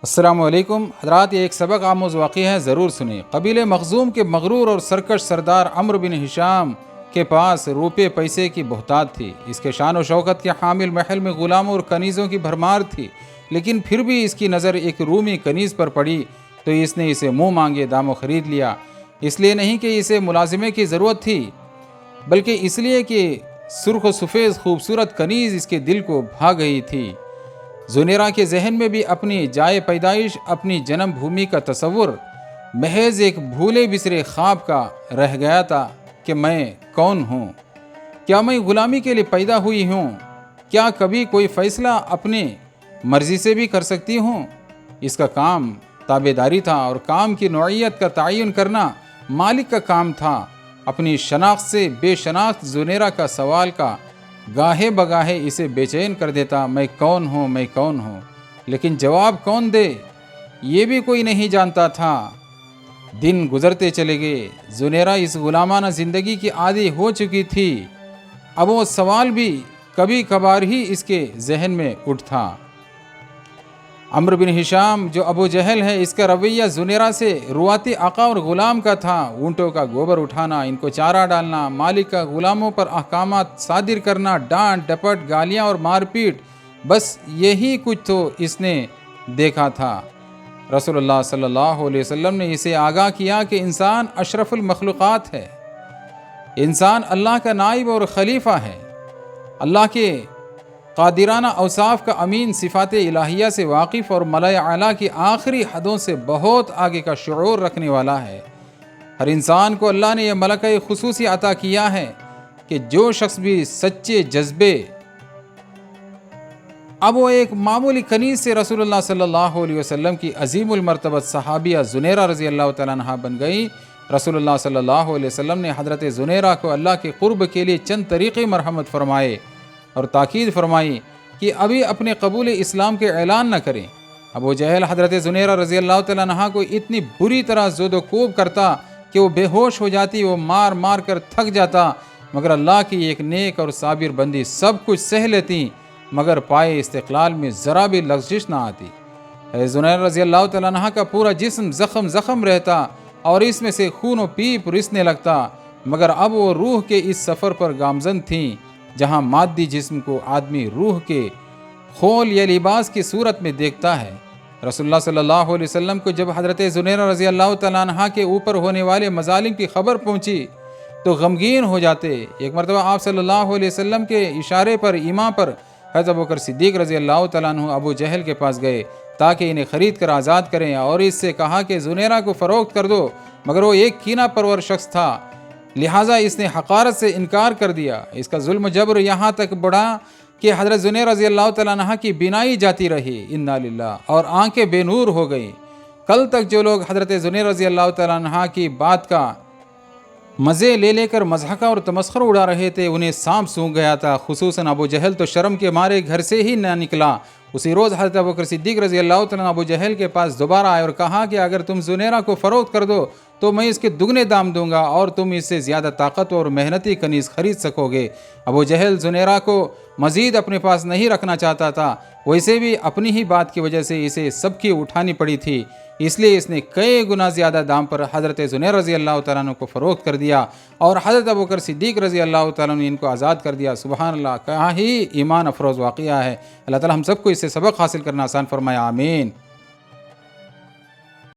السلام علیکم حضرات، یہ ایک سبق آموز واقعہ ہے، ضرور سنیں۔ قبیلہ مخزوم کے مغرور اور سرکش سردار عمرو بن ہشام کے پاس روپے پیسے کی بہتات تھی۔ اس کے شان و شوکت کے حامل محل میں غلاموں اور کنیزوں کی بھرمار تھی، لیکن پھر بھی اس کی نظر ایک رومی کنیز پر پڑی تو اس نے اسے منہ مانگے داموں خرید لیا۔ اس لیے نہیں کہ اسے ملازمے کی ضرورت تھی، بلکہ اس لیے کہ سرخ و سفید خوبصورت کنیز اس کے دل کو بھا گئی تھی۔ زنیرہ کے ذہن میں بھی اپنی جائے پیدائش، اپنی جنم بھومی کا تصور محض ایک بھولے بسرے خواب کا رہ گیا تھا کہ میں کون ہوں؟ کیا میں غلامی کے لیے پیدا ہوئی ہوں؟ کیا کبھی کوئی فیصلہ اپنی مرضی سے بھی کر سکتی ہوں؟ اس کا کام تابعداری تھا، اور کام کی نوعیت کا تعین کرنا مالک کا کام تھا۔ اپنی شناخت سے بے شناخت زنیرہ کا سوال کا گاہے بگاہے اسے بے چین کر دیتا، میں کون ہوں، میں کون ہوں؟ لیکن جواب کون دے یہ بھی کوئی نہیں جانتا تھا۔ دن گزرتے چلے گئے، زنیرہ اس غلامانہ زندگی کی عادی ہو چکی تھی۔ اب وہ سوال بھی کبھی کبھار ہی اس کے ذہن میں اٹھتا۔ عمرو بن ہشام جو ابو جہل ہے، اس کا رویہ زنیرہ سے رواتی آقا اور غلام کا تھا۔ اونٹوں کا گوبر اٹھانا، ان کو چارہ ڈالنا، مالک کا غلاموں پر احکامات صادر کرنا، ڈانٹ ڈپٹ، گالیاں اور مار پیٹ، بس یہی کچھ تو اس نے دیکھا تھا۔ رسول اللہ صلی اللہ علیہ وسلم نے اسے آگاہ کیا کہ انسان اشرف المخلوقات ہے، انسان اللہ کا نائب اور خلیفہ ہے، اللہ کے قادرانہ اوصاف کا امین، صفات الہیہ سے واقف اور ملائے اعلیٰ کی آخری حدوں سے بہت آگے کا شعور رکھنے والا ہے۔ ہر انسان کو اللہ نے یہ ملکہ خصوصی عطا کیا ہے کہ جو شخص بھی سچے جذبے، اب وہ ایک معمولی کنیز سے رسول اللہ صلی اللہ علیہ وسلم کی عظیم المرتبت صحابیہ زنیرہ رضی اللہ تعالیٰ عنہا بن گئی۔ رسول اللہ صلی اللہ علیہ وسلم نے حضرت زنیرہ کو اللہ کے قرب کے لیے چند طریقے مرحمت فرمائے اور تاکید فرمائی کہ ابھی اپنے قبول اسلام کے اعلان نہ کریں۔ ابو جہل حضرت زنیرہ رضی اللہ تعالیٰ عنہا کو اتنی بری طرح زود و کوب کرتا کہ وہ بے ہوش ہو جاتی، وہ مار مار کر تھک جاتا، مگر اللہ کی ایک نیک اور صابر بندی سب کچھ سہ لیتی، مگر پائے استقلال میں ذرا بھی لغزش نہ آتی۔ زنیرہ رضی اللہ تعالیٰ عنہ کا پورا جسم زخم رہتا اور اس میں سے خون و پیپ رسنے لگتا، مگر اب وہ روح کے اس سفر پر گامزن تھیں جہاں مادی جسم کو آدمی روح کے خول یا لباس کی صورت میں دیکھتا ہے۔ رسول اللہ صلی اللہ علیہ وسلم کو جب حضرت زنیرہ رضی اللہ تعالیٰ عنہ کے اوپر ہونے والے مظالم کی خبر پہنچی تو غمگین ہو جاتے۔ ایک مرتبہ آپ صلی اللہ علیہ وسلم کے اشارے پر ایما پر حضرت ابوبکر صدیق رضی اللہ تعالیٰ عنہ ابو جہل کے پاس گئے تاکہ انہیں خرید کر آزاد کریں، اور اس سے کہا کہ زنیرہ کو فروخت کر دو، مگر وہ ایک کینہ پرور شخص تھا، لہٰذا اس نے حقارت سے انکار کر دیا۔ اس کا ظلم جبر یہاں تک بڑھا کہ حضرت زنیرہ رضی اللہ تعالیٰ عنہ کی بینائی جاتی رہی، انا للہ، اور آنکھیں بے نور ہو گئیں۔ کل تک جو لوگ حضرت زنیرہ رضی اللہ تعالیٰ عنہ کی بات کا مزے لے کر مضحکہ اور تمسخر اڑا رہے تھے، انہیں سانپ سونگھ گیا تھا۔ خصوصاً ابو جہل تو شرم کے مارے گھر سے ہی نہ نکلا۔ اسی روز حضرت ابوبکر صدیق رضی اللہ تعالیٰ عنہ ابو جہل کے پاس دوبارہ آئے اور کہا کہ اگر تم زنیرہ کو فروخت کر دو تو میں اس کے دگنے دام دوں گا اور تم اس سے زیادہ طاقت اور محنتی کنیز خرید سکو گے۔ ابو جہل زنیرہ کو مزید اپنے پاس نہیں رکھنا چاہتا تھا، ویسے بھی اپنی ہی بات کی وجہ سے اسے سب کی اٹھانی پڑی تھی، اس لیے اس نے کئی گنا زیادہ دام پر حضرت زنیرہ رضی اللہ تعالیٰ عنہ کو فروخت کر دیا، اور حضرت ابوبکر صدیق رضی اللہ تعالیٰ عنہ نے ان کو آزاد کر دیا۔ سبحان اللہ، کیا ہی ایمان افروز واقعہ ہے۔ اللہ تعالیٰ ہم سب کو اس سے سبق حاصل کرنا آسان فرمایا، آمین۔